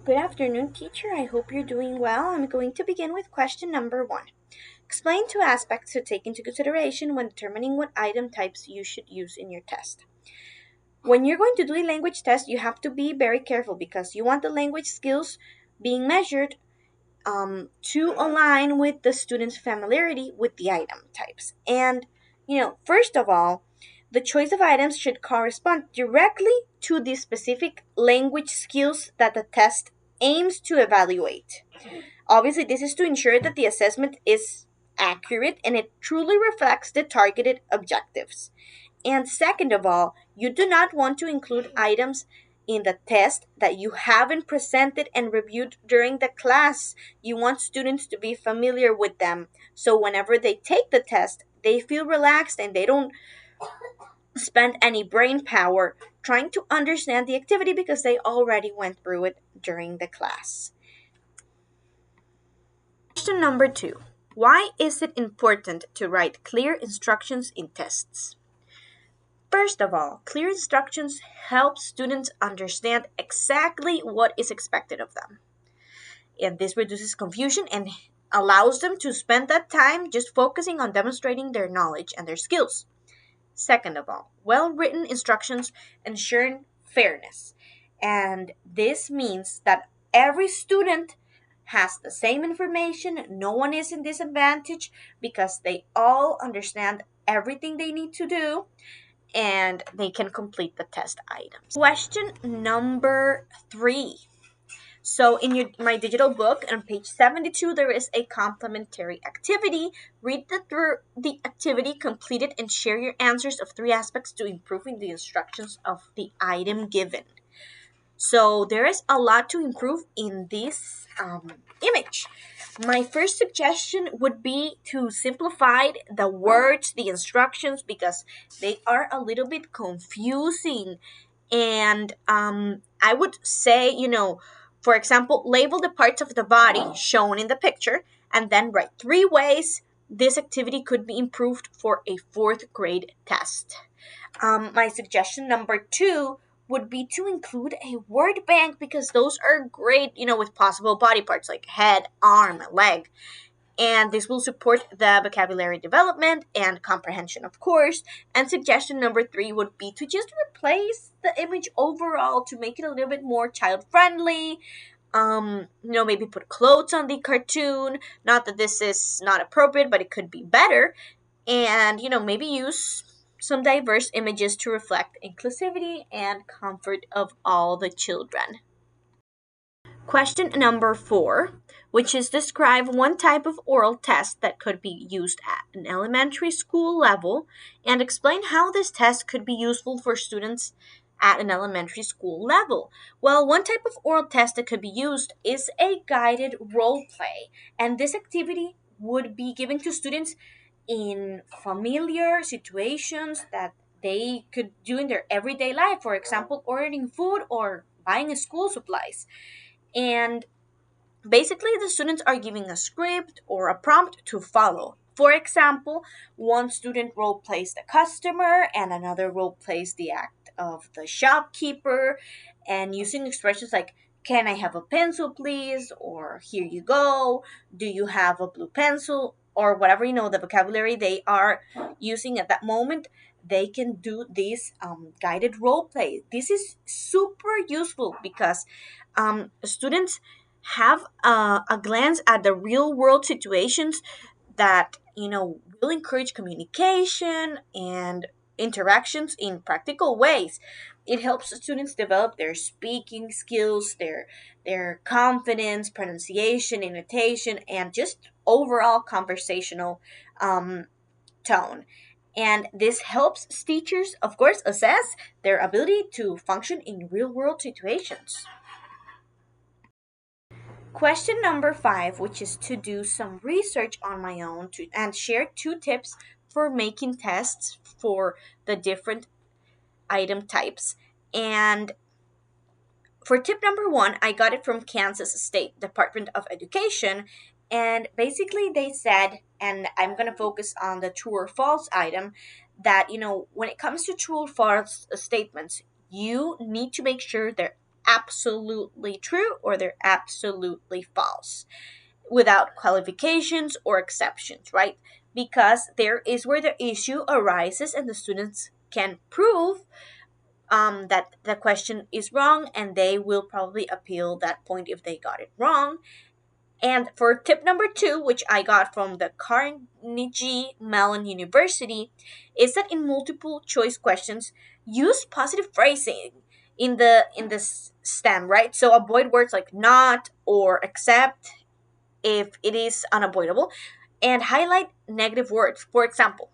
Good afternoon, teacher. I hope you're doing well. I'm going to begin with question number 1. Explain 2 aspects to take into consideration when determining what item types you should use in your test. When you're going to do a language test, you have to be very careful because you want the language skills being measured to align with the student's familiarity with the item types. And, first of all, the choice of items should correspond directly to the specific language skills that the test aims to evaluate. Obviously, this is to ensure that the assessment is accurate and it truly reflects the targeted objectives. And second of all, you do not want to include items in the test that you haven't presented and reviewed during the class. You want students to be familiar with them. So whenever they take the test, they feel relaxed and they don't spend any brain power trying to understand the activity because they already went through it during the class. Question number 2. Why is it important to write clear instructions in tests? First of all, clear instructions help students understand exactly what is expected of them. And this reduces confusion and allows them to spend that time just focusing on demonstrating their knowledge and their skills. Second of all, well-written instructions ensure fairness. And this means that every student has the same information, no one is in disadvantage because they all understand everything they need to do and they can complete the test items. Question number 3. So in my digital book on page 72, there is a complementary activity. Read through the activity, complete it, and share your answers of 3 aspects to improving the instructions of the item given. So there is a lot to improve in this image. My first suggestion would be to simplify the words, the instructions, because they are a little bit confusing. And I would say, for example, label the parts of the body shown in the picture and then write 3 ways this activity could be improved for a 4th grade test. My suggestion number 2 would be to include a word bank because those are great, with possible body parts like head, arm, leg. And this will support the vocabulary development and comprehension, of course. And suggestion number 3 would be to just replace the image overall to make it a little bit more child friendly. Maybe put clothes on the cartoon. Not that this is not appropriate, but it could be better. And, maybe use some diverse images to reflect inclusivity and comfort of all the children. Question number 4, which is describe one type of oral test that could be used at an elementary school level and explain how this test could be useful for students at an elementary school level. Well, one type of oral test that could be used is a guided role play, and this activity would be given to students in familiar situations that they could do in their everyday life, for example, ordering food or buying school supplies. And basically, the students are giving a script or a prompt to follow. For example, one student role plays the customer and another role plays the act of the shopkeeper, and using expressions like, can I have a pencil, please? Or here you go. Do you have a blue pencil? Or whatever, the vocabulary they are using at that moment, they can do this guided role play. This is super useful because students have a glance at the real world situations that will encourage communication and interactions in practical ways. It helps students develop their speaking skills, their confidence, pronunciation, intonation, and just overall conversational tone. And this helps teachers, of course, assess their ability to function in real world situations. Question number 5, which is to do some research on my own and share 2 tips for making tests for the different item types. And for tip number 1, I got it from Kansas State Department of Education. And basically, they said, and I'm going to focus on the true or false item, that, when it comes to true or false statements, you need to make sure they're absolutely true or they're absolutely false without qualifications or exceptions, right? Because there is where the issue arises and the students can prove that the question is wrong, and they will probably appeal that point if they got it wrong. And for tip number 2, which I got from the Carnegie Mellon University, is that in multiple choice questions, use positive phrasing in the stem, right? So avoid words like not or except if it is unavoidable, and highlight negative words. For example,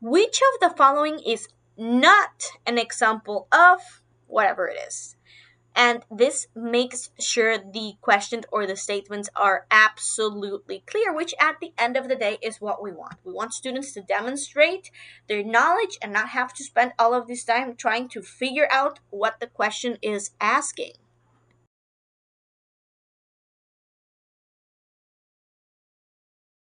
which of the following is not an example of whatever it is? And this makes sure the question or the statements are absolutely clear, which at the end of the day is what we want. We want students to demonstrate their knowledge and not have to spend all of this time trying to figure out what the question is asking.